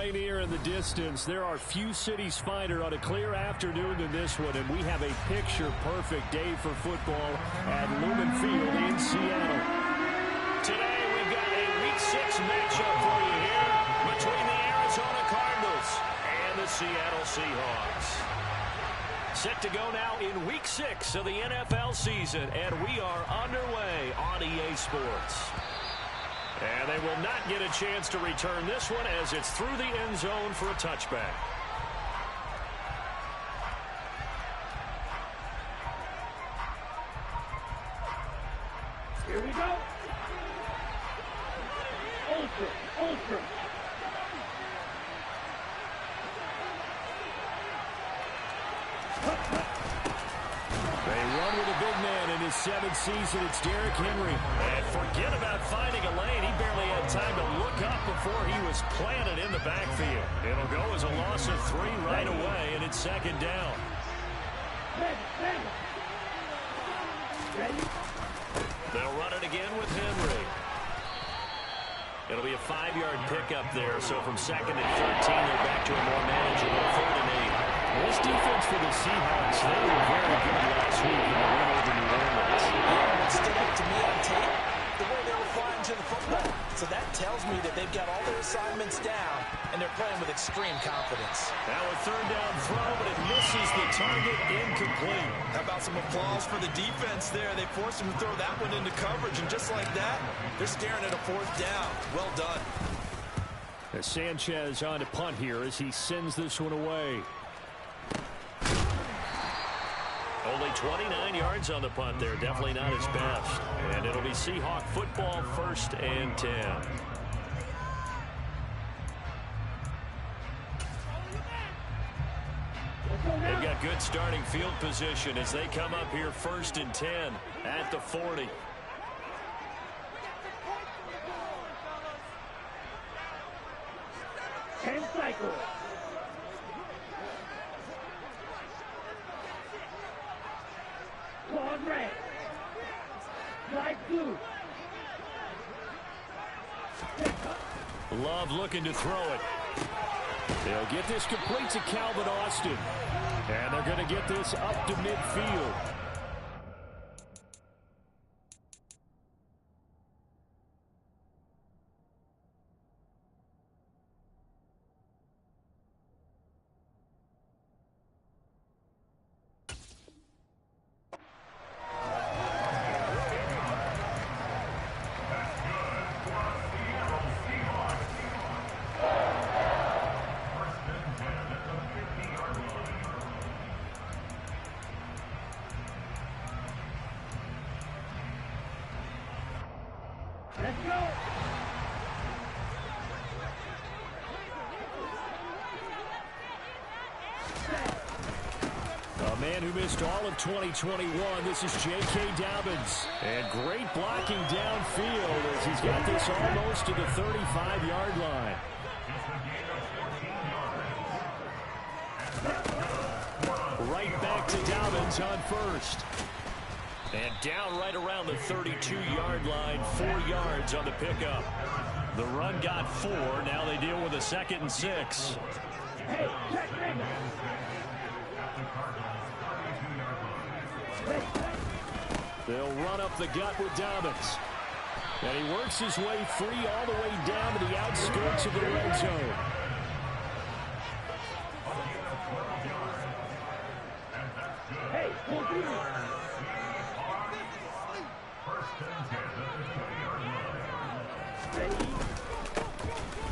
Pioneer in the distance. There are few cities finer on a clear afternoon than this one, and we have a picture-perfect day for football at Lumen Field in Seattle. Today, we've got a Week 6 matchup for you here between the Arizona Cardinals and the Seattle Seahawks. Set to go now in Week 6 of the NFL season, and we are underway on EA Sports. And they will not get a chance to return this one as it's through the end zone for a touchback. Here we go. Ultra. They run with a big man in his 7th season. It's Derrick Henry. And forget about finding a lane. He barely had time to look up before he was planted in the backfield. It'll go as a loss of 3 right away, and it's 2nd down. They'll run it again with Henry. It'll be a 5-yard pickup there. So from 2nd and 13, they're back to a more manageable 3rd and 8. This defense for the Seahawks, they were very good last week in the win over New Orleans. What stood out to me on tape, the way they were flying to the football. So that tells me that they've got all their assignments down, and they're playing with extreme confidence. Now a 3rd down throw, but it misses the target, incomplete. How about some applause for the defense there? They forced him to throw that one into coverage, and just like that, they're staring at a 4th down. Well done. As Sanchez on to punt here as he sends this one away. Only 29 yards on the punt there. Definitely not his best. And it'll be Seahawk football, 1st and 10. They've got good starting field position as they come up here 1st and 10 at the 40. Cycle. Claude red. Light blue. Love looking to throw it. They'll get this complete to Calvin Austin. And they're going to get this up to midfield. Let's go. A man who missed all of 2021, this is J.K. Dobbins. And great blocking downfield as he's got this almost to the 35-yard line. Right back to Dobbins on 1st. And down right around the 32-yard line, 4 yards on the pickup. The run got 4. Now they deal with a 2nd and 6. They'll run up the gut with Dobbins. And he works his way free all the way down to the outskirts of the red zone.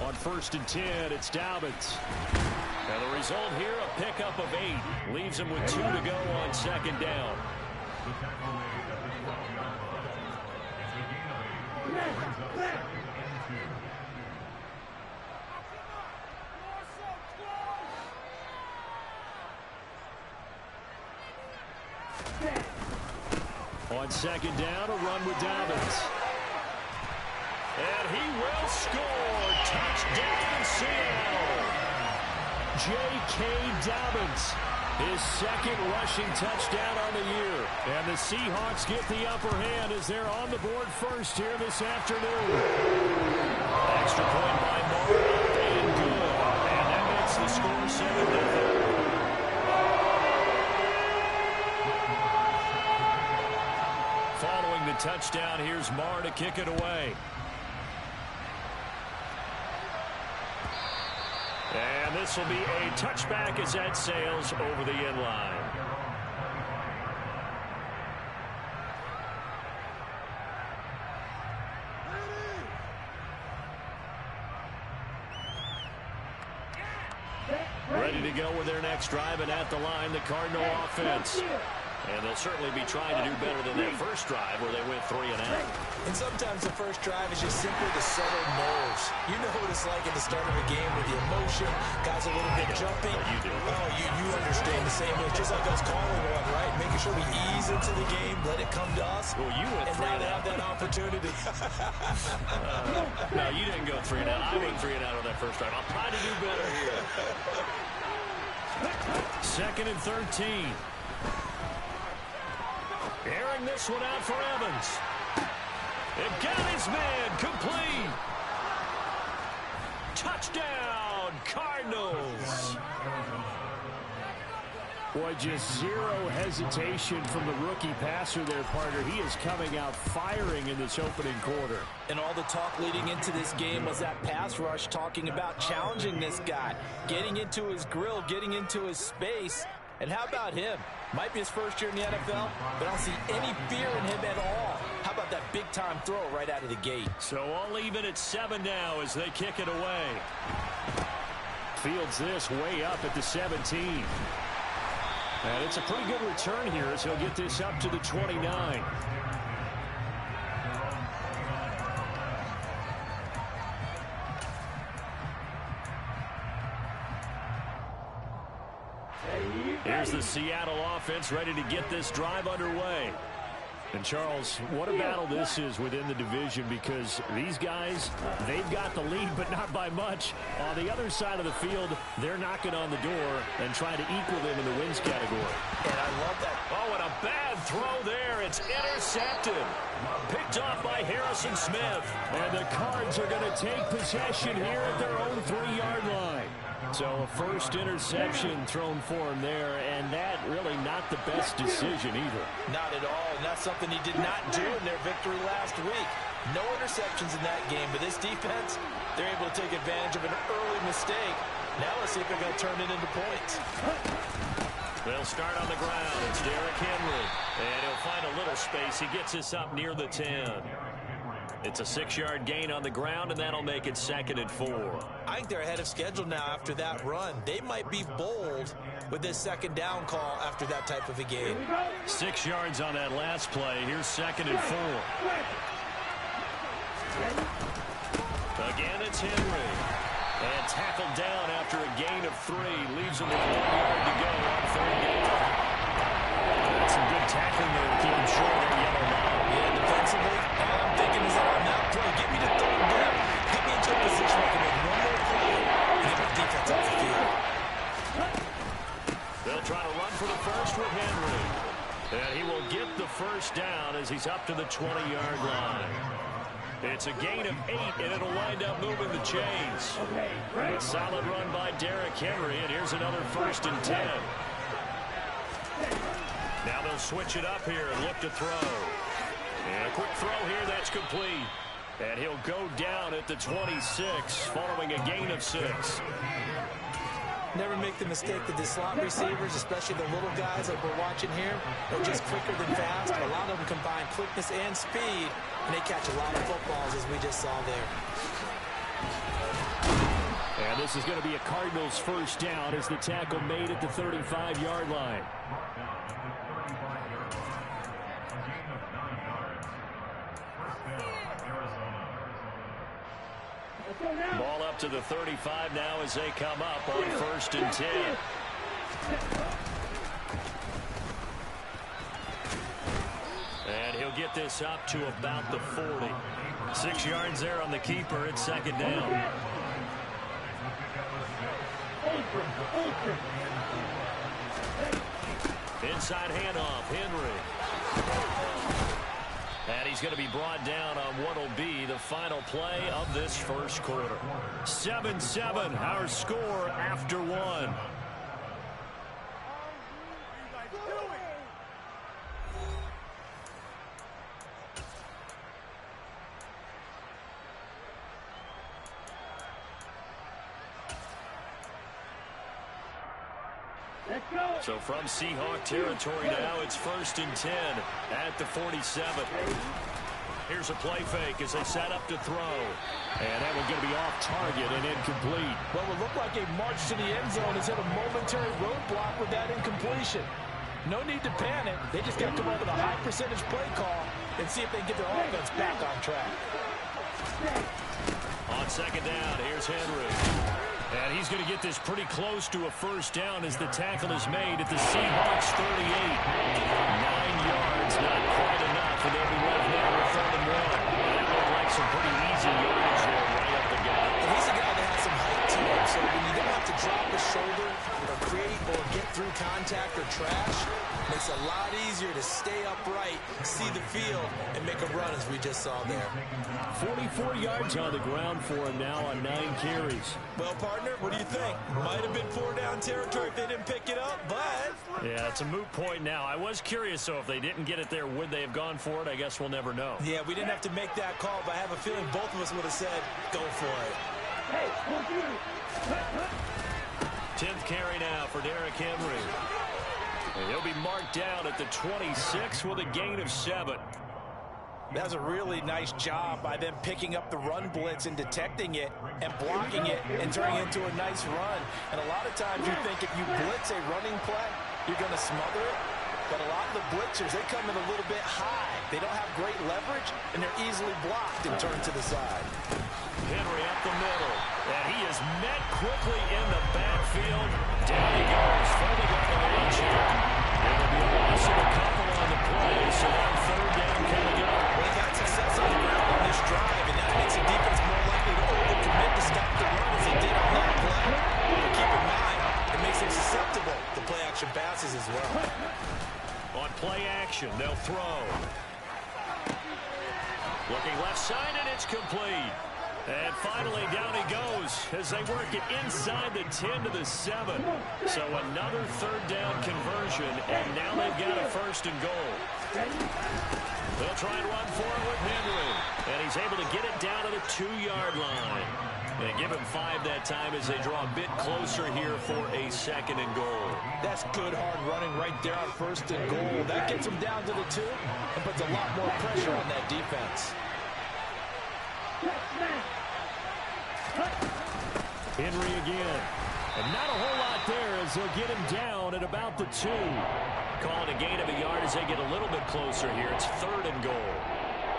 On 1st and 10, it's Dobbins. Now the result here, a pickup of 8. Leaves him with 2 to go on 2nd down. On 2nd down, a run with Dobbins. And he will score. Touchdown, Seattle. J.K. Dobbins, his 2nd rushing touchdown on the year. And the Seahawks get the upper hand as they're on the board first here this afternoon. Extra point by Moore, and good. Following the touchdown, here's Marr to kick it away. And this will be a touchback as that sails over the end line. Ready to go with their next drive, and at the line, the Cardinal offense. And they'll certainly be trying to do better than their first drive where they went 3 and out. And sometimes the first drive is just simply to settle nerves. You know what it's like at the start of a game with the emotion, guys a little bit jumping. You do. Oh, you understand the same way. It's just like us calling one, right? Making sure we ease into the game, let it come to us. Well, you went 3 and out. Have that opportunity. No, you didn't go 3 and out. I went 3 and out on that first drive. I'll try to do better here. 2nd and 13. Airing this one out for Evans. It got his man complete. Touchdown, Cardinals. Boy, just zero hesitation from the rookie passer there, partner. He is coming out firing in this opening quarter. And all the talk leading into this game was that pass rush, talking about challenging this guy, getting into his grill, getting into his space. And how about him? Might be his first year in the NFL, but I don't see any fear in him at all. How about that big-time throw right out of the gate? So all even at 7 now as they kick it away. Fields this way up at the 17. And it's a pretty good return here as he'll get this up to the 29. Here's the Seattle offense ready to get this drive underway. And, Charles, what a battle this is within the division, because these guys, they've got the lead, but not by much. On the other side of the field, they're knocking on the door and trying to equal them in the wins category. And I love that. Oh, and a bad throw there. It's intercepted. Picked off by Harrison Smith. And the Cards are going to take possession here at their own 3-yard line. So a first interception thrown for him there, and that really not the best decision either. Not at all, and that's something he did not do in their victory last week. No interceptions in that game, but this defense, they're able to take advantage of an early mistake. Now let's see if they're going to turn it into points. They'll start on the ground. It's Derrick Henry, and he'll find a little space. He gets us up near the 10. It's a 6-yard gain on the ground, and that'll make it 2nd and 4. I think they're ahead of schedule now after that run. They might be bold with this 2nd down call after that type of a game. 6 yards on that last play. Here's 2nd and 4. Again, it's Henry. And tackled down after a gain of 3. Leaves him with 1 yard to go on 3rd down. That's some good tackling there to keep him short of the yellow line. Yeah, defensively, all I'm thinking is that on that play, get me to 3rd down. Get me into a position where I can make one more play and get my defense off the field. They'll try to run for the first with Henry. And he will get the first down as he's up to the 20-yard line. It's a gain of 8, and it'll wind up moving the chains. A solid run by Derrick Henry, and here's another 1st and 10. Now they'll switch it up here and look to throw. And a quick throw here, that's complete. And he'll go down at the 26, following a gain of 6. Never make the mistake that the slot receivers, especially the little guys like we're watching here, are just quicker than fast. A lot of them combine quickness and speed, and they catch a lot of footballs, as we just saw there. And this is going to be a Cardinals first down as the tackle made at the 35-yard line. Ball up to the 35 now as they come up on 1st and 10. And he'll get this up to about the 40. 6 yards there on the keeper. It's 2nd down. Inside handoff, Henry. And he's going to be brought down on what will be the final play of this first quarter. 7-7, our score after 1. Let's go. So from Seahawk territory now, it's 1st and 10 at the 47. Here's a play fake as they set up to throw. And that one's going to be off target and incomplete. Well, it looked like a march to the end zone has hit a momentary roadblock with that incompletion. No need to panic. They just got to come up with a high percentage play call and see if they can get their offense back on track. On 2nd down, here's Henry. And he's going to get this pretty close to a 1st down as the tackle is made at the Seahawks 38. 9 yards, not quite enough, and they'll be left now with 3rd and 1. That looked like some pretty easy yardage there right up the gut. And he's a guy that has some height to him, so when you don't have to drop his shoulder or create or get through contact or trash, it makes it a lot easier to stay upright, see the field, and make a run as we just saw there. 44 yards on the ground for him now on 9 carries. Well, partner, what do you think? Might have been 4-down territory if they didn't pick it up, but... Yeah, it's a moot point now. I was curious, so if they didn't get it there, would they have gone for it? I guess we'll never know. Yeah, we didn't have to make that call, but I have a feeling both of us would have said, go for it. Hey, don't do it. 10th carry now for Derrick Henry. And he'll be marked down at the 26 with a gain of 7. That was a really nice job by them picking up the run blitz and detecting it and blocking it and turning it into a nice run. And a lot of times you think if you blitz a running play, you're going to smother it. But a lot of the blitzers, they come in a little bit high. They don't have great leverage, and they're easily blocked and turned to the side. Henry up the middle. And he is met quickly in the backfield. Down he goes, folding up the launch here. It'll be a loss of a couple on the play, so on 3rd down coming up. Well, they've had success on the ground on this drive, and that makes the defense more likely to overcommit to stop the run as they did on that play. But keep in mind, it makes them susceptible to play-action passes as well. On play action, they'll throw. Looking left side, and it's complete. And finally, down he goes as they work it inside the 10 to the 7. So another 3rd down conversion, and now they've got a 1st and goal. They'll try and run for it with Henry. And he's able to get it down to the 2-yard line. They give him 5 that time as they draw a bit closer here for a 2nd and goal. That's good hard running right there on 1st and goal. That gets them down to the 2 and puts a lot more pressure on that defense. Henry again. And not a whole lot there as they'll get him down at about the 2. Calling a gain of a yard as they get a little bit closer here. It's 3rd and goal.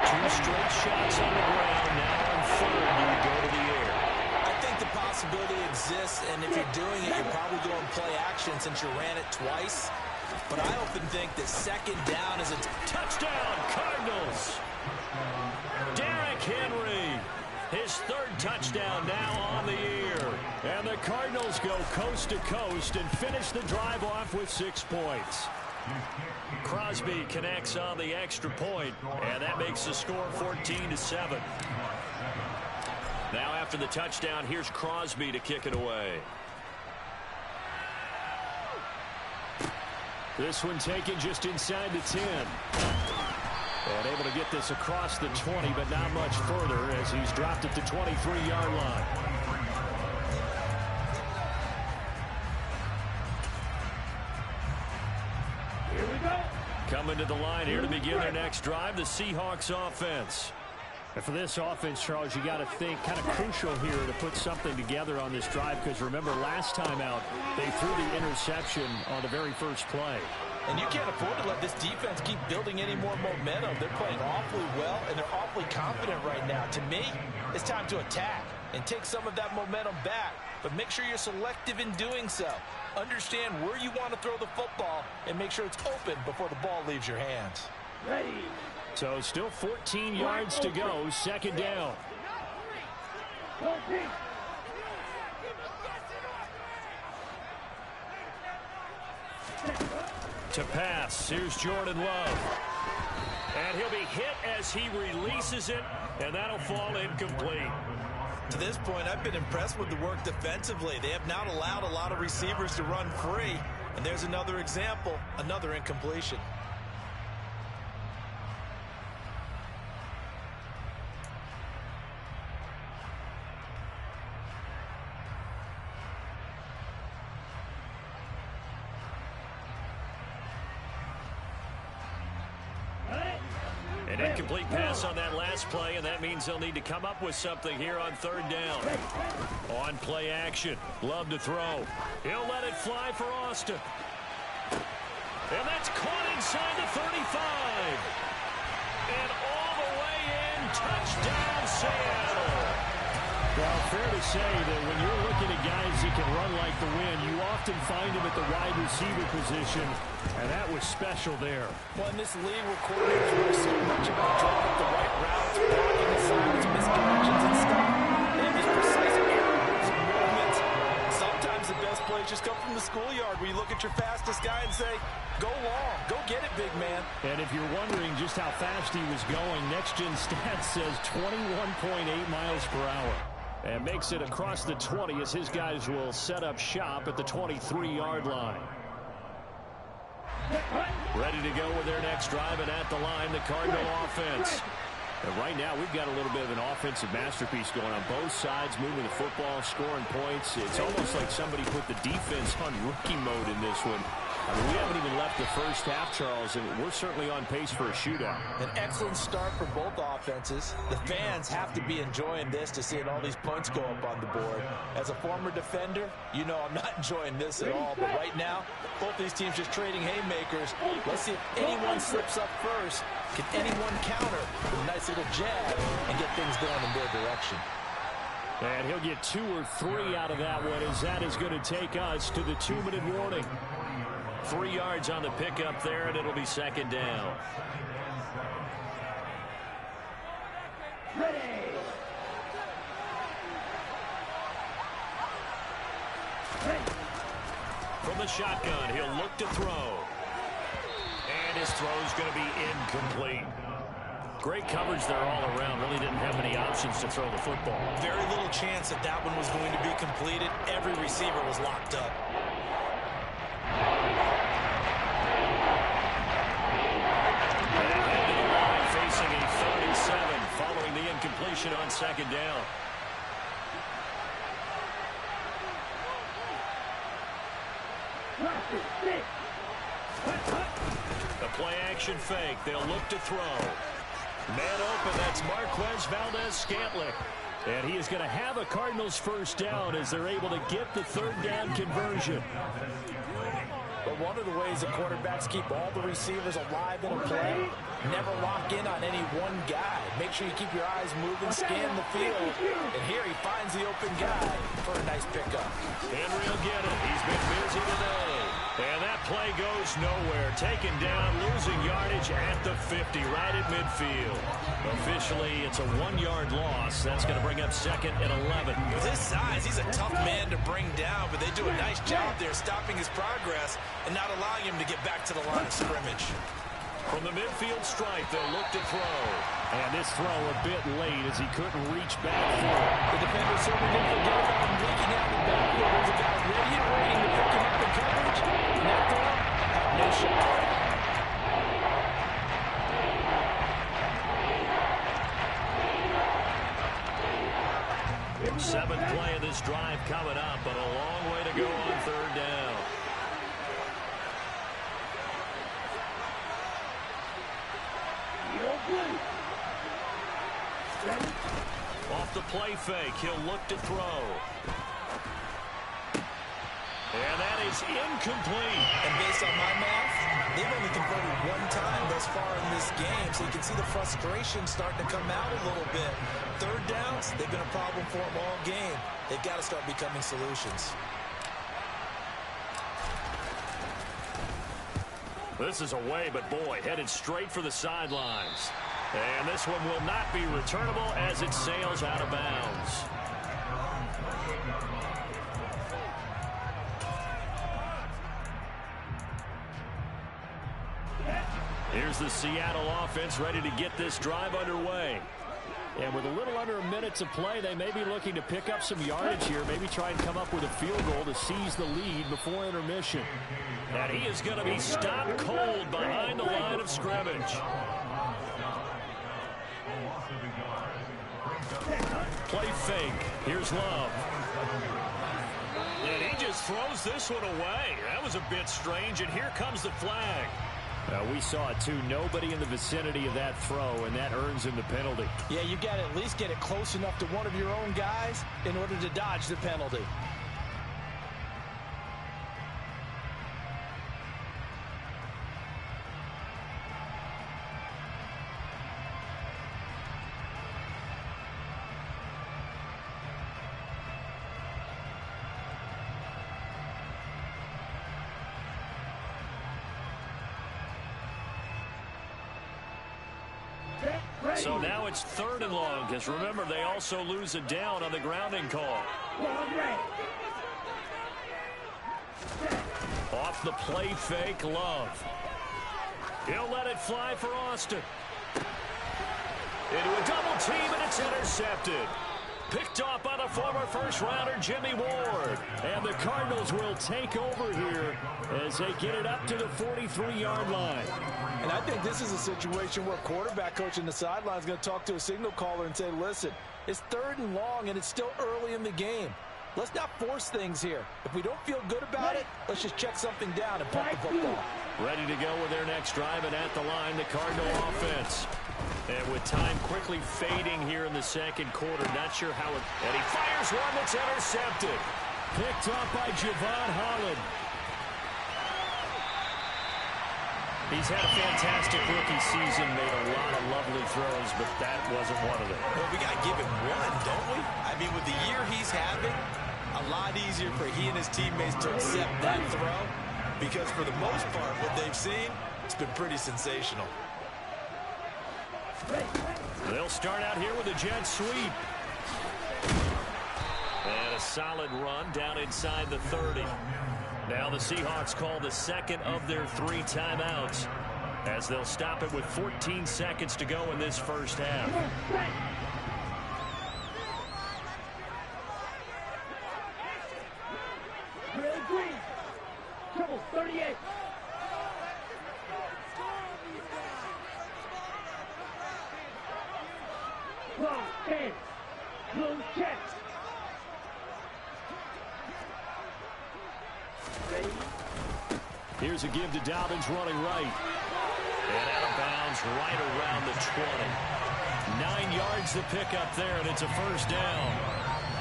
2 straight shots on the ground. Now on 3rd, you go to the air. I think the possibility exists, and if you're doing it, you're probably going play action since you ran it twice. But I often think that 2nd down is a touchdown, Cardinals. Derrick Henry. His 3rd touchdown now on the year. And the Cardinals go coast to coast and finish the drive off with 6 points. Crosby connects on the extra point, and that makes the score 14-7. Now after the touchdown, here's Crosby to kick it away. This one taken just inside the 10. And able to get this across the 20, but not much further as he's dropped at the 23-yard line. Here we go. Coming to the line here to begin their next drive, the Seahawks offense. And for this offense, Charles, you got to think kind of crucial here to put something together on this drive because remember last time out, they threw the interception on the very first play. And you can't afford to let this defense keep building any more momentum. They're playing awfully well, and they're awfully confident right now. To me, it's time to attack and take some of that momentum back. But make sure you're selective in doing so. Understand where you want to throw the football and make sure it's open before the ball leaves your hands. Ready. So still 14 yards to go, 2nd down. To pass, here's Jordan Love. And he'll be hit as he releases it, and that'll fall incomplete. To this point, I've been impressed with the work defensively. They have not allowed a lot of receivers to run free. And there's another example, another incompletion. An incomplete pass on that last play, and that means they'll need to come up with something here on third down. On play action, Love to throw. He'll let it fly for Austin. And that's caught inside the 35. And all the way in, touchdown Seattle. Well, fair to say that when you're looking at guys that can run like the wind, you often find them at the wide receiver position, and that was special there. Well, in this league where coordinators work so much about drawing up the right routes, blocking assignments, misconnections, and stuff, and just precise areas and movements, sometimes the best plays just come from the schoolyard where you look at your fastest guy and say, go long, go get it, big man. And if you're wondering just how fast he was going, Next Gen Stats says 21.8 miles per hour. And makes it across the 20 as his guys will set up shop at the 23-yard line. Ready to go with their next drive, and at the line, the Cardinal offense. And right now, we've got a little bit of an offensive masterpiece going on both sides, moving the football, scoring points. It's almost like somebody put the defense on rookie mode in this one. I mean, we haven't even left the first half, Charles, and we're certainly on pace for a shootout. An excellent start for both offenses. The fans have to be enjoying this to seeing all these points go up on the board. As a former defender, you know I'm not enjoying this at all. But right now, both these teams just trading haymakers. Let's see if anyone slips up first. Can anyone counter with a nice little jab and get things going in their direction? And he'll get 2 or 3 out of that one, as that is going to take us to the 2-minute warning. 3 yards on the pickup there, and it'll be second down. Ready. From the shotgun, he'll look to throw. And his throw's going to be incomplete. Great coverage there all around. Really didn't have many options to throw the football. Very little chance that that one was going to be completed. Every receiver was locked up. Facing a 37 following the incompletion on second down. The play action fake. They'll look to throw. Man open. That's Marquez Valdez-Scantling. And he is going to have a Cardinals first down as they're able to get the third down conversion. But one of the ways the quarterbacks keep all the receivers alive in a play, never lock in on any one guy. Make sure you keep your eyes moving, scan the field. And here he finds the open guy for a nice pickup. Henry will get it. He's been busy today. And that play goes nowhere. Taken down, losing yardage at the 50, right at midfield. Officially, it's a 1-yard loss. That's going to bring up second and 11. With his size, he's a tough man to bring down, but they do a nice job there stopping his progress and not allowing him to get back to the line of scrimmage. From the midfield stripe, they'll look to throw. And this throw a bit late as he couldn't reach back for it. The defender certainly didn't forget about him leaking out the backfield. There's a guy ready and waiting to pick him up in coverage. And that throw had no shot. Seventh play of this drive coming up, but a long way to go on third down. Off the play fake, he'll look to throw. And that is incomplete. And based on my math, they've only converted one time thus far in this game, so you can see the frustration starting to come out a little bit. Third downs, they've been a problem for them all game. They've got to start becoming solutions. This is away, but boy, headed straight for the sidelines. And this one will not be returnable as it sails out of bounds. Here's the Seattle offense ready to get this drive underway. And with a little under a minute to play, they may be looking to pick up some yardage here, maybe try and come up with a field goal to seize the lead before intermission. And he is going to be stopped cold behind the line of scrimmage. Play fake. Here's Love. And he just throws this one away. That was a bit strange, and here comes the flag. We saw it, too. Nobody in the vicinity of that throw, and that earns him the penalty. Yeah, you got to at least get it close enough to one of your own guys in order to dodge the penalty. So now it's 3rd and long, because remember, they also lose a down on the grounding call. Off the play fake, Love. He'll let it fly for Austin. Into a double team, and it's intercepted. Picked off by the former first-rounder Jimmy Ward. And the Cardinals will take over here as they get it up to the 43-yard line. And I think this is a situation where quarterback coach in the sideline is going to talk to a signal caller and say, listen, it's 3rd and long, and it's still early in the game. Let's not force things here. If we don't feel good about it, let's just check something down and pump the football. Ready to go with their next drive, and at the line, the Cardinal offense. And with time quickly fading here in the second quarter, not sure how it... And he fires one that's intercepted. Picked up by Javon Holland. He's had a fantastic rookie season, made a lot of lovely throws, but that wasn't one of them. Well, we got to give him one, don't we? I mean, with the year he's having, a lot easier for he and his teammates to accept that throw, because for the most part, what they've seen, it's been pretty sensational. They'll start out here with a jet sweep. And a solid run down inside the 30. Now the Seahawks call the second of their 3 timeouts as they'll stop it with 14 seconds to go in this first half. Triple 38. Long stance. Blue check. Here's a give to Dobbins running right. And out of bounds right around the 20. 9 yards to pick up there, and it's a first down.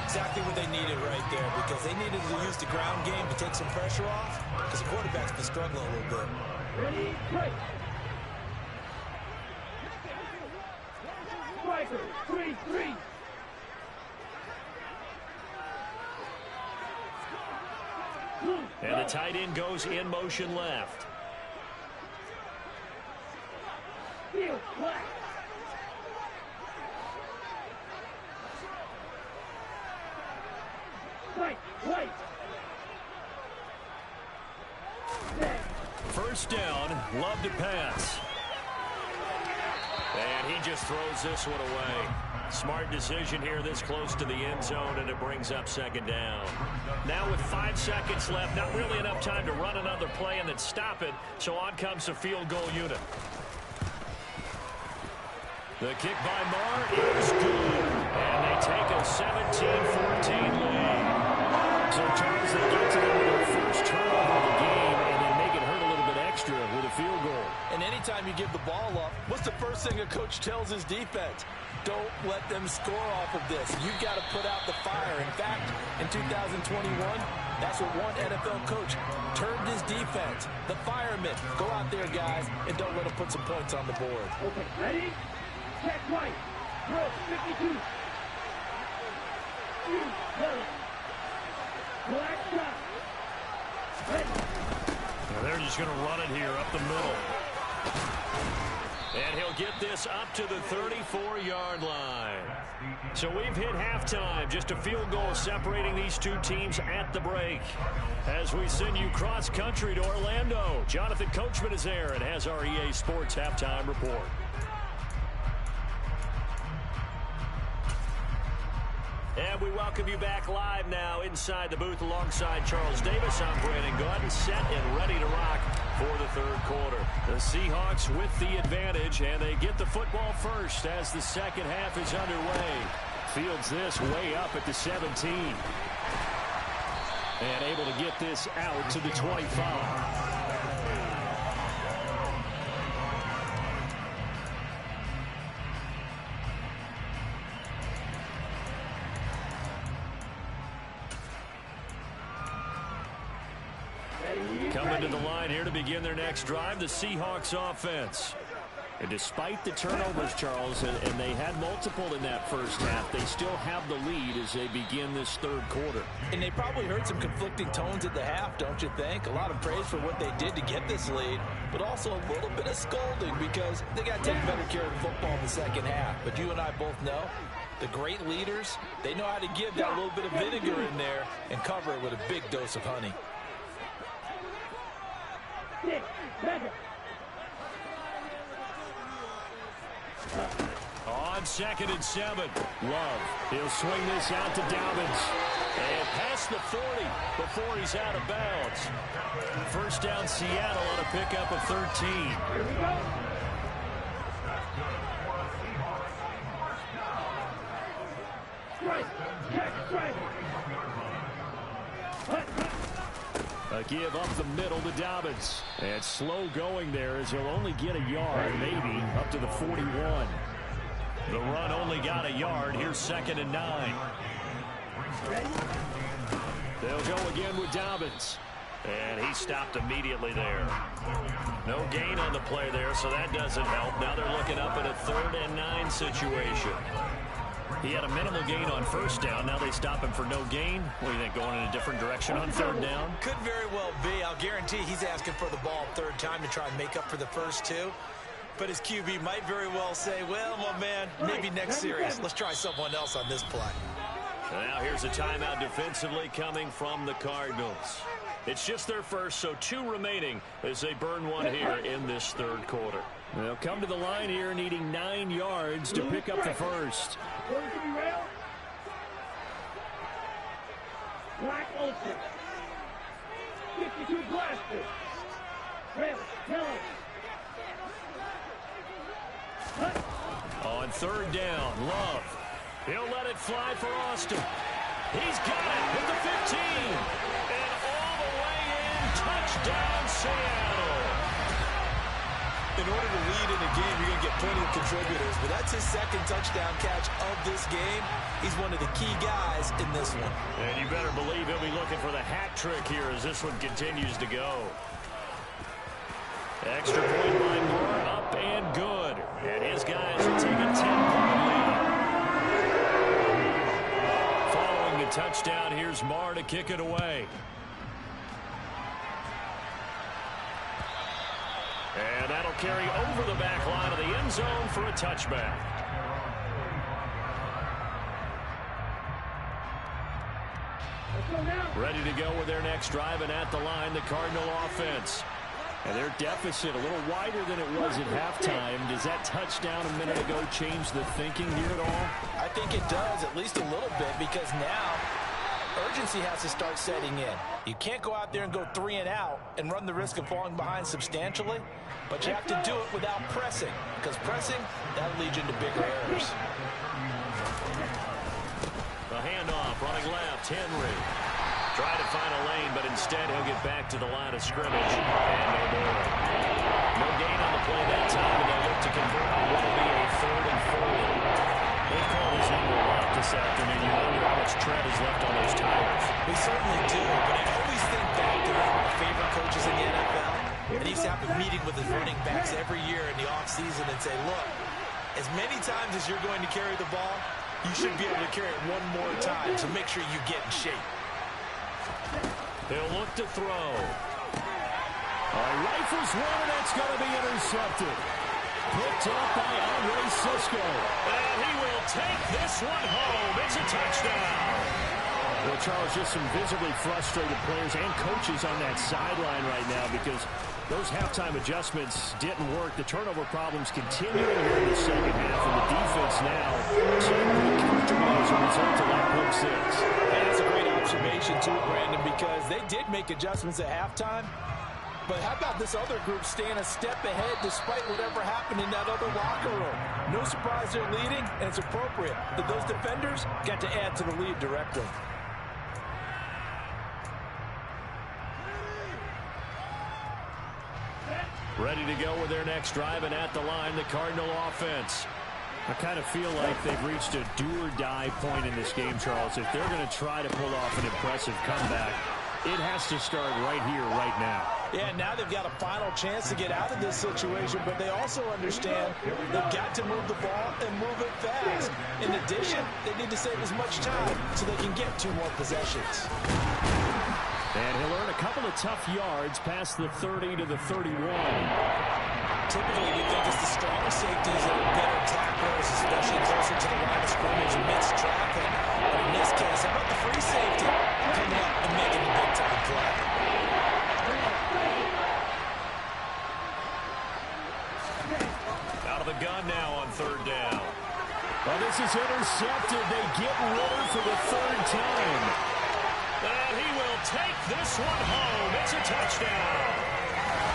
Exactly what they needed right there, because they needed to use the ground game to take some pressure off, because the quarterback's been struggling a little bit. Ready, break. Striker, 3-3. And the tight end goes in motion left. Field flat. Right. First down, Love to pass. And he just throws this one away. Smart decision here this close to the end zone, and it brings up second down. Now with 5 seconds left, not really enough time to run another play and then stop it, so on comes the field goal unit. The kick by Marr is good, and they take a 17-14 lead. So, Charles, they get to them with their first turnover of the game, and then make it hurt a little bit extra with a field goal. And anytime you give the ball up, what's the first thing a coach tells his defense? Don't let them score off of this. You've got to put out the fire. In fact, in 2021, that's what one NFL coach termed his defense. The firemen. Go out there, guys, and don't let them put some points on the board. Okay, ready? Check right. Roll 52. Black shot. Ready. Now they're just going to run it here up the middle. And he'll get this up to the 34-yard line. So we've hit halftime. Just a field goal separating these two teams at the break. As we send you cross-country to Orlando, Jonathan Coachman is there and has our EA Sports halftime report. And we welcome you back live now inside the booth alongside Charles Davis. I'm Brandon Gaudin, set and ready to rock for the third quarter. The Seahawks with the advantage, and they get the football first as the second half is underway. Fields this way up at the 17. And able to get this out to the 25. coming to the line here to begin their next drive, the Seahawks offense. And despite the turnovers, Charles, and they had multiple in that first half, they still have the lead as they begin this third quarter. And they probably heard some conflicting tones at the half, don't you think? A lot of praise for what they did to get this lead, but also a little bit of scolding because they got to take better care of the football in the second half. But you and I both know the great leaders, they know how to give that little bit of vinegar in there and cover it with a big dose of honey. On 2nd and 7, Love. He'll swing this out to Dobbins. And past the 40 before he's out of bounds. First down, Seattle on a pickup of 13. Here we go. Strike. Check. Strike. A give up the middle to Dobbins. And slow going there as he'll only get a yard, maybe, up to the 41. The run only got a yard. Here's 2nd and 9. They'll go again with Dobbins. And he stopped immediately there. No gain on the play there, so that doesn't help. Now they're looking up at a 3rd and 9 situation. He had a minimal gain on first down. Now they stop him for no gain. What do you think, going in a different direction on 3rd down? Could very well be. I'll guarantee he's asking for the ball third time to try and make up for the first two. But his QB might very well say, well, my man, maybe next series. Let's try someone else on this play. Now here's a timeout defensively coming from the Cardinals. It's just their first, so 2 remaining as they burn one here in this third quarter. They'll come to the line here needing 9 yards to pick up the first. Black Olsen. 52 Blaster. Rail. Miller. On 3rd down, Love. He'll let it fly for Austin. He's got it with the 15. And all the way in, touchdown Seattle. In order to lead in a game, you're going to get plenty of contributors, but that's his 2nd touchdown catch of this game. He's one of the key guys in this one. And you better believe he'll be looking for the hat trick here as this one continues to go. Extra point by Moore, up and good. And his guys will take a 10-point lead. Following the touchdown, here's Marr to kick it away. And that'll carry over the back line of the end zone for a touchback. Ready to go with their next drive, and at the line, the Cardinal offense. And their deficit a little wider than it was at halftime. Does that touchdown a minute ago change the thinking here at all? I think it does, at least a little bit, because now urgency has to start setting in. You can't go out there and go 3 and out and run the risk of falling behind substantially, but you have to do it without pressing, because pressing, that'll lead you into bigger errors. The handoff, running left, Henry. Try to find a lane, but instead he'll get back to the line of scrimmage. And no more. No gain on the play that time, and they'll look to convert on what will be a 3rd and 4. They've called his number a lot this afternoon. You wonder how much tread is left on those tires. We certainly do, but I always think back to one of my favorite coaches in the NFL. And he used to have a meeting with his running backs every year in the offseason and say, look, as many times as you're going to carry the ball, you should be able to carry it one more time, so make sure you get in shape. They'll look to throw. Rifles one, and that's going to be intercepted. Picked up by Andre Cisco. And he will take this one home. It's a touchdown. Well, Charles, just some visibly frustrated players and coaches on that sideline right now because those halftime adjustments didn't work. The turnover problems continuing here in the second half, and the defense now seemed pretty comfortable as a result of that pick 6. And that's a great observation, too, Brandon, because they did make adjustments at halftime. But how about this other group staying a step ahead despite whatever happened in that other locker room? No surprise they're leading, and it's appropriate that those defenders got to add to the lead directly. Ready to go with their next drive, and at the line, the Cardinal offense. I kind of feel like they've reached a do-or-die point in this game, Charles. If they're going to try to pull off an impressive comeback, it has to start right here, right now. Yeah, now they've got a final chance to get out of this situation, but they also understand they've got to move the ball and move it fast. In addition, they need to save as much time so they can get 2 more possessions. And he'll earn a couple of tough yards past the 30 to the 31. Typically, we think it's the strong safeties that are better tacklers, especially closer to the line of scrimmage amidst traffic. But in this case, how about the free safety coming up and making a big-time play? Out of the gun now on 3rd down. Well, this is intercepted. They get Ritter for the 3rd time. And he will take this one home. It's a touchdown.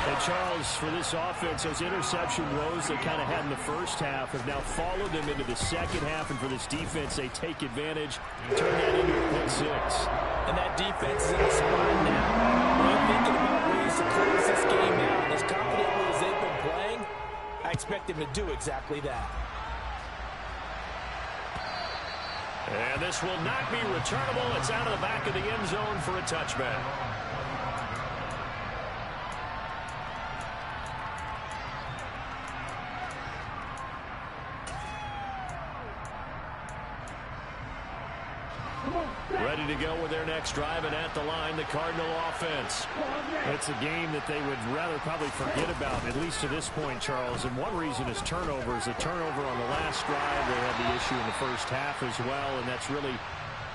And Charles, for this offense, those interception woes they kind of had in the first half have now followed them into the second half. And for this defense, they take advantage, turn that into a pick 6. And that defense is in the spot now. They're thinking about ways to close this game out. And as confidently as they've been playing, I expect them to do exactly that. And this will not be returnable. It's out of the back of the end zone for a touchback. Ready to go with their next drive, and at the line, the Cardinal offense. It's a game that they would rather probably forget about, at least to this point, Charles. And one reason is turnovers. A turnover on the last drive. They had the issue in the first half as well, and that's really,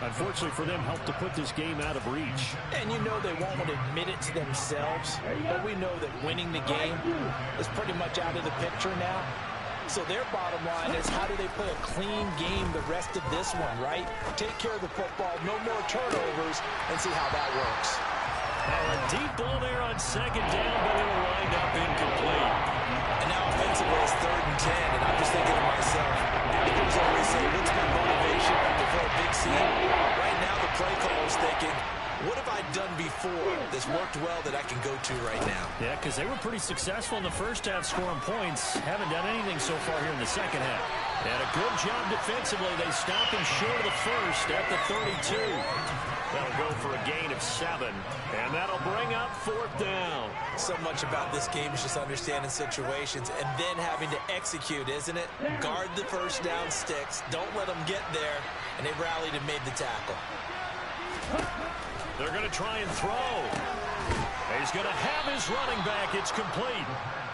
unfortunately for them, helped to put this game out of reach. And you know they won't admit it to themselves, but we know that winning the game is pretty much out of the picture now. So their bottom line is, how do they play a clean game the rest of this one, right? Take care of the football, no more turnovers, and see how that works. A deep ball there on 2nd down, but it'll wind up incomplete. And now offensively it's 3rd and 10, and I'm just thinking to myself, actors always say, what's my motivation before a big scene? Right now the play caller's thinking, what have I done before that's worked well that I can go to right now? Yeah, because they were pretty successful in the first half scoring points. Haven't done anything so far here in the second half. And a good job defensively. They stop him short of the first at the 32. That'll go for a gain of 7. And that'll bring up 4th down. So much about this game is just understanding situations and then having to execute, isn't it? Guard the first down sticks. Don't let them get there. And they rallied and made the tackle. They're going to try and throw. He's going to have his running back. It's complete.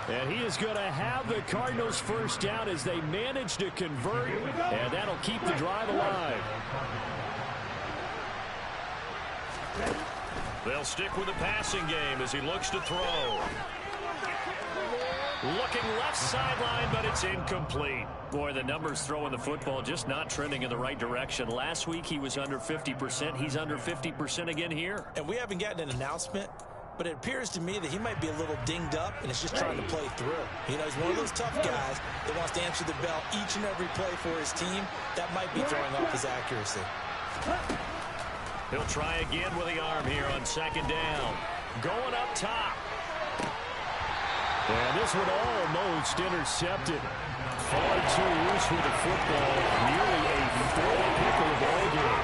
And he is going to have the Cardinals' first down as they manage to convert. And that'll keep the drive alive. They'll stick with the passing game as he looks to throw. Looking left sideline, but it's incomplete. Boy, the numbers throwing the football just not trending in the right direction. Last week he was under 50%. He's under 50% again here. And we haven't gotten an announcement, but it appears to me that he might be a little dinged up and is just trying to play through. You know, he's one of those tough guys that wants to answer the bell each and every play for his team. That might be throwing off his accuracy. He'll try again with the arm here on 2nd down. Going up top. And this one almost intercepted. Far too loose with the football. Nearly a 40-pickle ball game.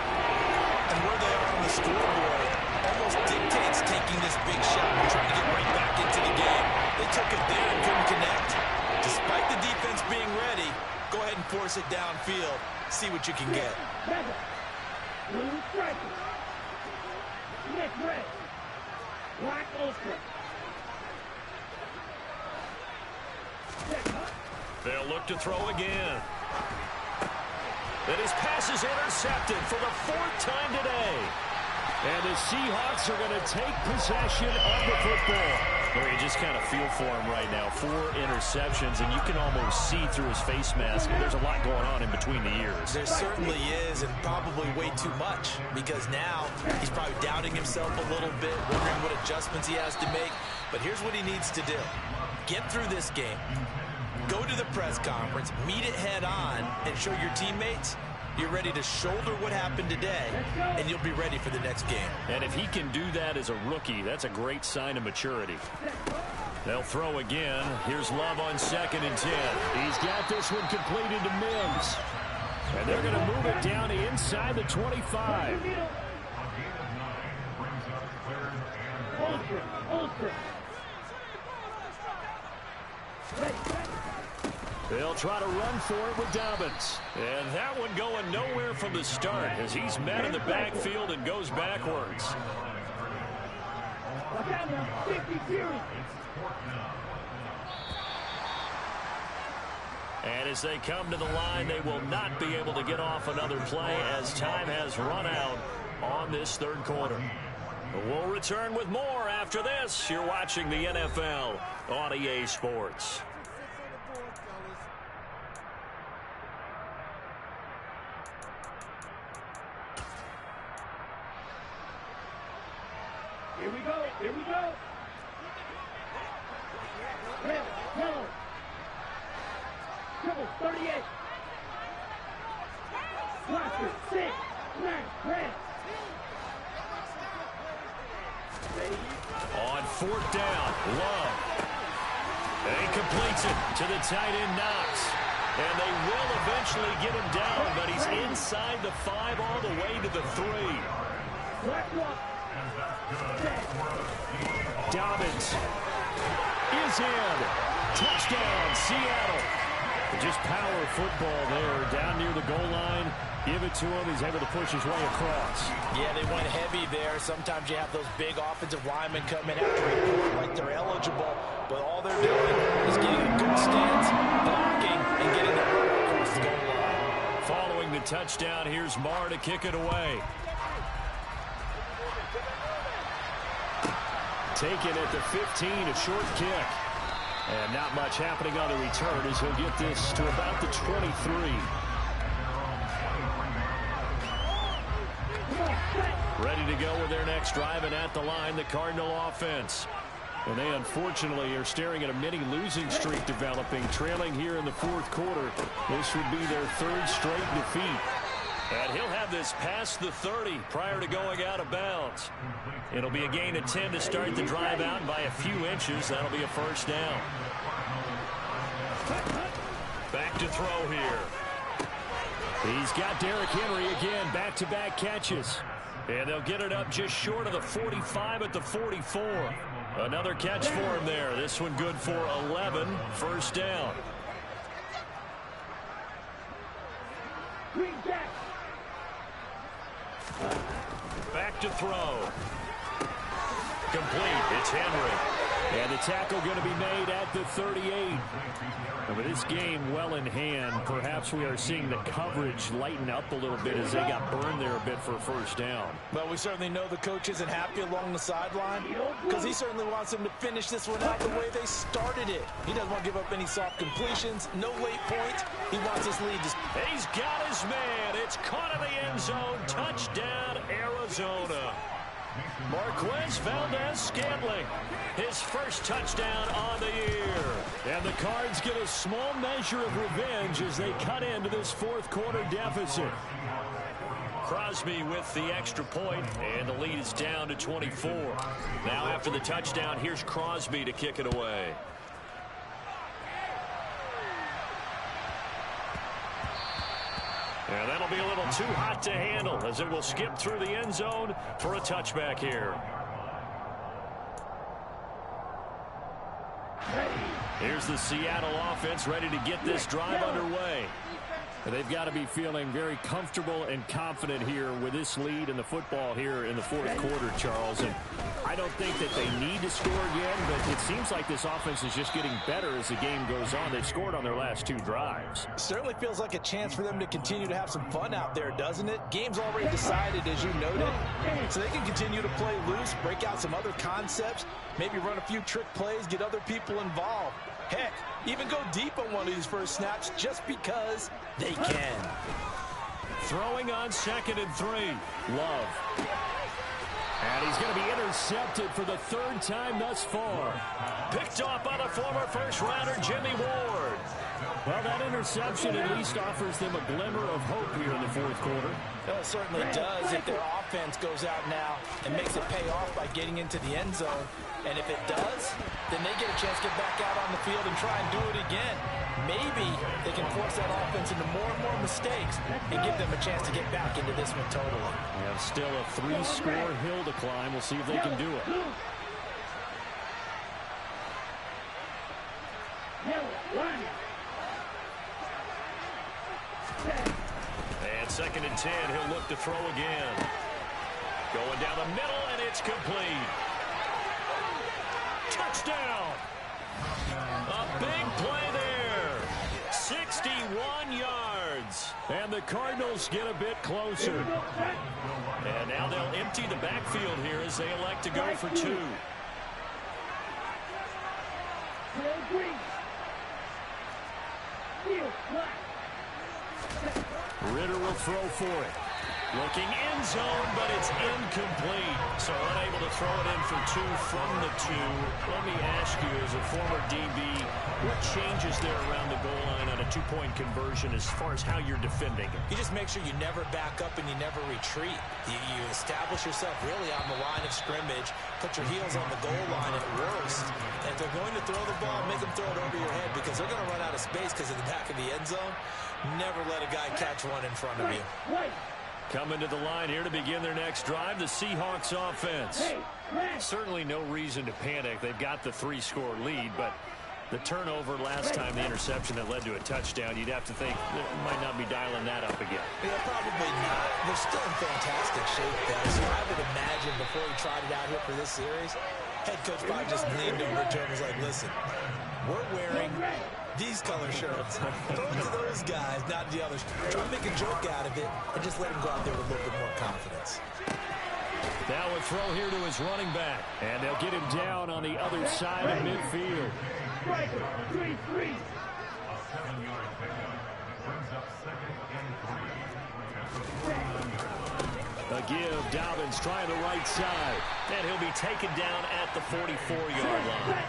And where they are on the scoreboard almost dictates taking this big shot and trying to get right back into the game. They took it there and couldn't connect. Despite the defense being ready, go ahead and force it downfield. See what you can get. They'll look to throw again. And his pass is intercepted for the 4th time today. And the Seahawks are going to take possession of the football. Well, you just kind of feel for him right now. 4 interceptions, and you can almost see through his face mask. There's a lot going on in between the ears. There certainly is, and probably way too much, because now he's probably doubting himself a little bit, wondering what adjustments he has to make. But here's what he needs to do. Get through this game. Go to the press conference, meet it head on, and show your teammates you're ready to shoulder what happened today, and you'll be ready for the next game. And if he can do that as a rookie, that's a great sign of maturity. They'll throw again. Here's Love on 2nd and 10. He's got this one completed to Mims. And they're going to move it down to inside the 25. They'll try to run for it with Dobbins. And that one going nowhere from the start as he's met in the backfield and goes backwards. And as they come to the line, they will not be able to get off another play as time has run out on this third quarter. We'll return with more after this. You're watching the NFL on EA Sports. Here we go. Here we go. Red, yellow. Triple, 38. Blaster, 6, 9, red. On fourth down, Love. And he completes it to the tight end, Knox. And they will eventually get him down, but he's inside the 5 all the way to the 3. Dobbins is in. Touchdown, Seattle. Just power football there, down near the goal line. Give it to him. He's able to push his way across. Yeah, they went heavy there. Sometimes you have those big offensive linemen come in after report like they're eligible, but all they're doing is getting a good stance, blocking, and getting the ball across the goal line. Following the touchdown, here's Marr to kick it away. Taken at the 15, a short kick. And not much happening on the return as he'll get this to about the 23. Ready to go with their next drive, and at the line, the Cardinal offense. And they unfortunately are staring at a mini losing streak developing, trailing here in the fourth quarter. This would be their third straight defeat. And he'll have this past the 30 prior to going out of bounds. It'll be a gain of 10 to start the drive out by a few inches. That'll be a first down. Back to throw here. He's got Derrick Henry again, back-to-back catches. And they'll get it up just short of the 45 at the 44. Another catch for him there. This one good for 11, first down. Back to throw. Complete. It's Henry. And the tackle going to be made at the 38. And with this game well in hand, perhaps we are seeing the coverage lighten up a little bit as they got burned there a bit for a first down. Well, we certainly know the coach isn't happy along the sideline because he certainly wants them to finish this one out the way they started it. He doesn't want to give up any soft completions, no late points. He wants this lead to... He's got his man. It's caught in the end zone. Touchdown, Arizona. Marquez Valdez-Scantling, his first touchdown on the year. And the Cards get a small measure of revenge as they cut into this fourth quarter deficit. Crosby with the extra point, and the lead is down to 24. Now after the touchdown, here's Crosby to kick it away. And that'll be a little too hot to handle as it will skip through the end zone for a touchback here. Here's the Seattle offense ready to get this drive underway. And they've got to be feeling very comfortable and confident here with this lead in the football here in the fourth quarter, Charles. And I don't think that they need to score again, but it seems like this offense is just getting better as the game goes on. They've scored on their last two drives. Certainly feels like a chance for them to continue to have some fun out there, doesn't it? Game's already decided, as you noted, so they can continue to play loose, break out some other concepts, maybe run a few trick plays, get other people involved. Heck, even go deep on one of these first snaps just because they can. Throwing on 2nd and 3. Love. And he's going to be intercepted for the third time thus far. Picked off by the former first-rounder Jimmy Ward. Well, that interception at least offers them a glimmer of hope here in the fourth quarter. Well, it certainly does if their offense goes out now and makes it pay off by getting into the end zone. And if it does, then they get a chance to get back out on the field and try and do it again. Maybe they can force that offense into more and more mistakes and give them a chance to get back into this one totally. They have still a 3-score hill to climb. We'll see if they can do it. 2nd and 10. He'll look to throw again. Going down the middle, and it's complete. Touchdown. A big play there. 61 yards. And the Cardinals get a bit closer. And now they'll empty the backfield here as they elect to go for 2. Ritter will throw for it. Looking end zone, but it's incomplete. So unable to throw it in for 2 from the 2. Let me ask you, as a former DB, what changes there around the goal line on a 2-point conversion as far as how you're defending it? You just make sure you never back up and you never retreat. You establish yourself really on the line of scrimmage, put your heels on the goal line at worst. And if they're going to throw the ball, make them throw it over your head because they're going to run out of space because of the back of the end zone. Never let a guy catch one in front of you. Coming to the line here to begin their next drive, the Seahawks offense. Certainly no reason to panic. They've got the 3-score lead, but the turnover last time, the interception that led to a touchdown, you'd have to think they might not be dialing that up again. Yeah, probably not. They're still in fantastic shape, though, so I would imagine before he tried it out here for this series, head coach probably just leaned over to him and was like, listen, we're wearing these color shirts. Throw it to those guys, not the others. Try to make a joke out of it and just let him go out there with a little bit more confidence. Now a throw here to his running back. And they'll get him down on the other side of midfield. A give, Dobbins trying the right side. And he'll be taken down at the 44-yard line.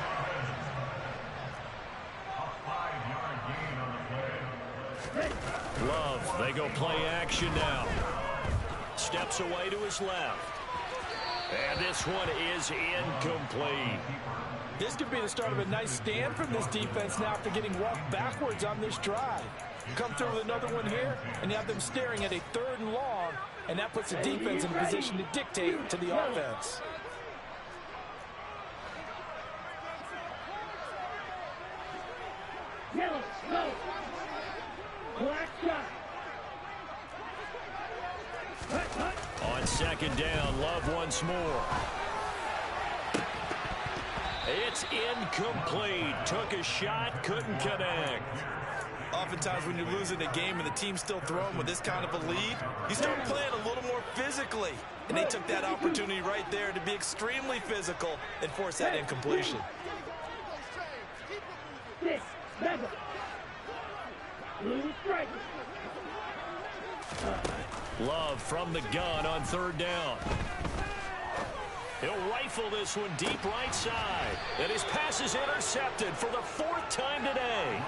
Love, they go play action now. Steps away to his left. And this one is incomplete. This could be the start of a nice stand from this defense now after getting walked backwards on this drive. Come through with another one here, and you have them staring at a 3rd and long, and that puts the defense in a position to dictate to the offense. Yellow, go. Black shot. On 2nd down, Love once more. It's incomplete. Took a shot, couldn't connect. Oftentimes when you're losing a game and the team's still throwing with this kind of a lead, you start playing a little more physically. And they took that opportunity right there to be extremely physical and force that incompletion. 6, 7. Blue strike. Love from the gun on 3rd down. He'll rifle this one deep right side. And his pass is intercepted for the 4th time today.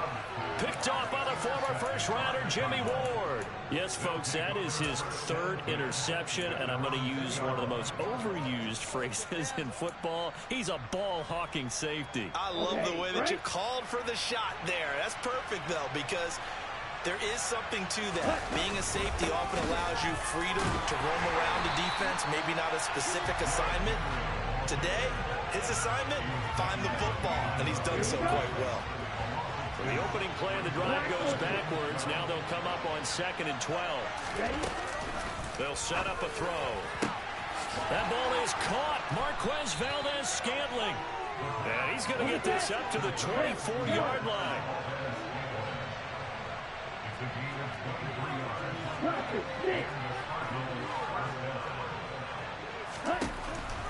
Picked off by the former first-rounder Jimmy Ward. Yes, folks, that is his 3rd interception, and I'm going to use one of the most overused phrases in football. He's a ball-hawking safety. I love the way that you called for the shot there. That's perfect, though, because there is something to that. Being a safety often allows you freedom to roam around the defense, maybe not a specific assignment. Today, his assignment, find the football, and he's done so quite well. So the opening play of the drive goes backwards. Now they'll come up on 2nd and 12. They'll set up a throw. That ball is caught. Marquez Valdes-Scantling. And he's going to get this up to the 24-yard line.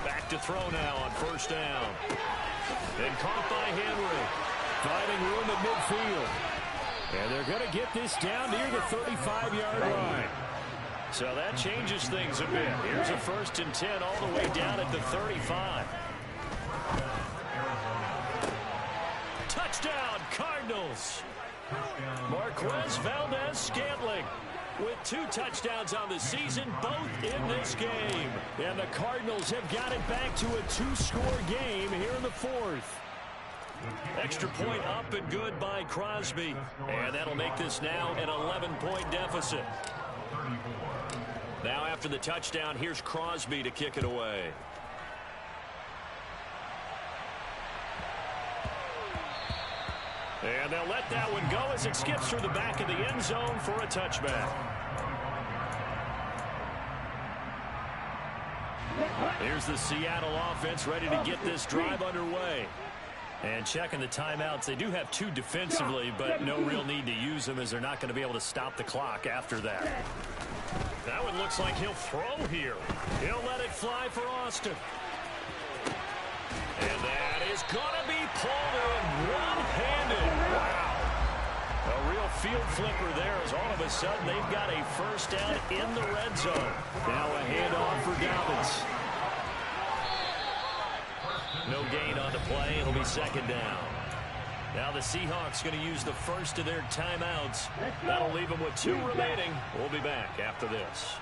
Back to throw now on 1st down. Then caught by Henry. Finding room at midfield. And they're going to get this down near the 35-yard line. So that changes things a bit. Here's a 1st and 10 all the way down at the 35. Touchdown, Cardinals. Marquez Valdes-Scantling with 2 touchdowns on the season, both in this game. And the Cardinals have got it back to a 2-score game here in the 4th. Extra point up and good by Crosby. And that'll make this now an 11-point deficit. Now after the touchdown, here's Crosby to kick it away. And they'll let that one go as it skips through the back of the end zone for a touchback. Here's the Seattle offense ready to get this drive underway. And checking the timeouts, they do have 2 defensively, but no real need to use them as they're not going to be able to stop the clock after that. That one looks like he'll throw here. He'll let it fly for Austin. And that is going to be pulled in one-handed. Wow. A real field flipper there as all of a sudden they've got a first down in the red zone. Now a handoff for Dobbins. No gain on the play. It'll be second down. Now the Seahawks going to use the first of their timeouts. That'll leave them with 2 remaining. We'll be back after this.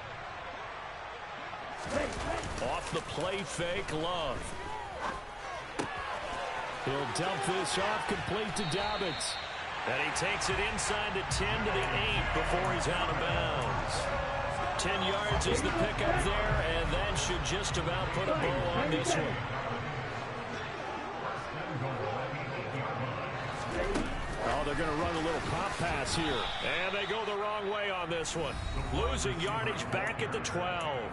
Off the play fake, Love. He'll dump this off complete to Dobbins. And he takes it inside the 10 to the 8 before he's out of bounds. 10 yards is the pickup there, and that should just about put a bow on this one. Oh, they're going to run a little pop pass here. And they go the wrong way on this one. Losing yardage back at the 12.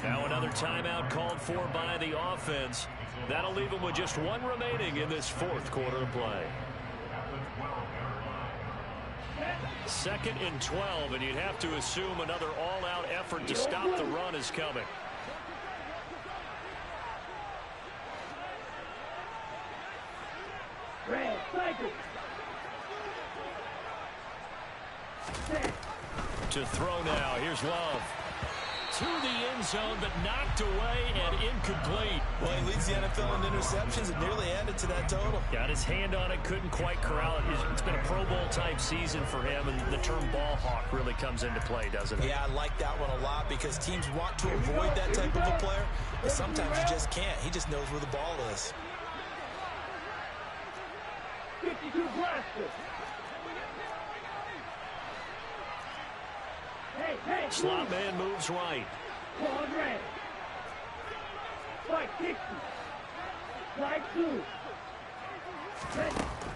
Now another timeout called for by the offense. That'll leave them with just 1 remaining in this 4th quarter of play. 2nd and 12, and you'd have to assume another all-out effort to stop the run is coming. To throw now. Here's Love. To the end zone, but knocked away and incomplete. Well, he leads the NFL in interceptions and nearly added to that total. Got his hand on it, couldn't quite corral it. It's been a Pro Bowl-type season for him, and the term ball hawk really comes into play, doesn't it? Yeah, I like that one a lot because teams want to avoid that type of a player, but sometimes you just can't. He just knows where the ball is. 52 blaster. Slot man moves right. Claude red. Spike 60. Spike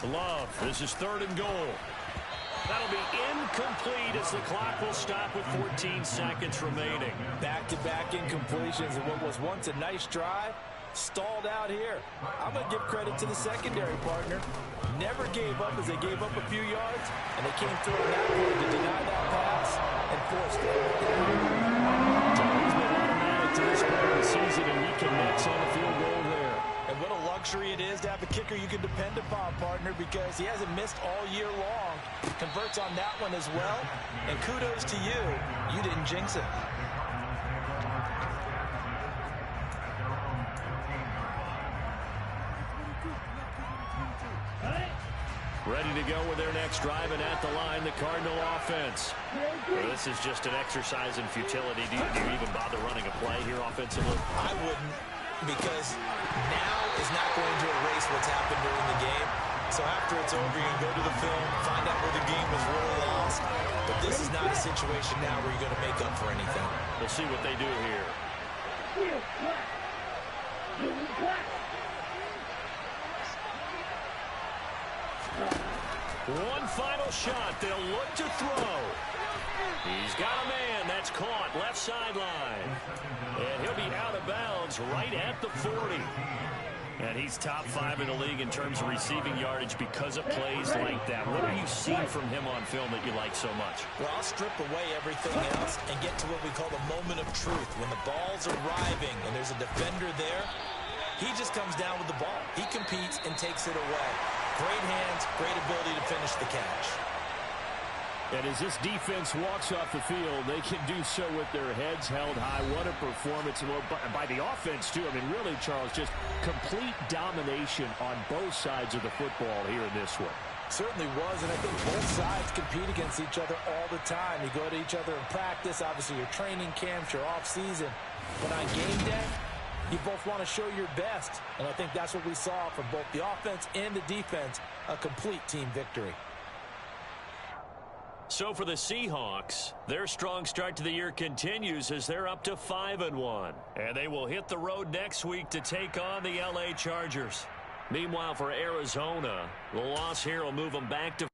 2. Love. This is 3rd and goal. That'll be incomplete as the clock will stop with 14 seconds remaining. Back-to-back incompletions and what was once a nice drive stalled out here. I'm going to give credit to the secondary partner. Never gave up as they gave up a few yards, and they came through on that one to deny that pass and forced it. He's been automatic to this part of the season, and he connects on the field goal there. And what a luxury it is to have a kicker you can depend upon, partner, because he hasn't missed all year long. Converts on that one as well, and kudos to you. You didn't jinx it. Ready to go with their next drive, and at the line, the Cardinal offense. Well, this is just an exercise in futility. Do you even bother running a play here offensively? I wouldn't, because now is not going to erase what's happened during the game. So after it's over, you can go to the film, find out where the game was really lost. But this is not a situation now where you're going to make up for anything. We'll see what they do here. One final shot. They'll look to throw. He's got a man. That's caught. Left sideline. And he'll be out of bounds right at the 40. And he's top 5 in the league in terms of receiving yardage because of plays like that. What have you seen from him on film that you like so much? Well, I'll strip away everything else and get to what we call the moment of truth. When the ball's arriving and there's a defender there, he just comes down with the ball. He competes and takes it away. Great hands, great ability to finish the catch. And as this defense walks off the field, they can do so with their heads held high. What a performance by the offense, too. I mean, really, Charles, just complete domination on both sides of the football here in this one. Certainly was, and I think both sides compete against each other all the time. You go to each other in practice. Obviously, your training camps, your off-season. But on game day, you both want to show your best. And I think that's what we saw from both the offense and the defense, a complete team victory. So for the Seahawks, their strong start to the year continues as they're up to 5-1. And they will hit the road next week to take on the LA Chargers. Meanwhile, for Arizona, the loss here will move them back to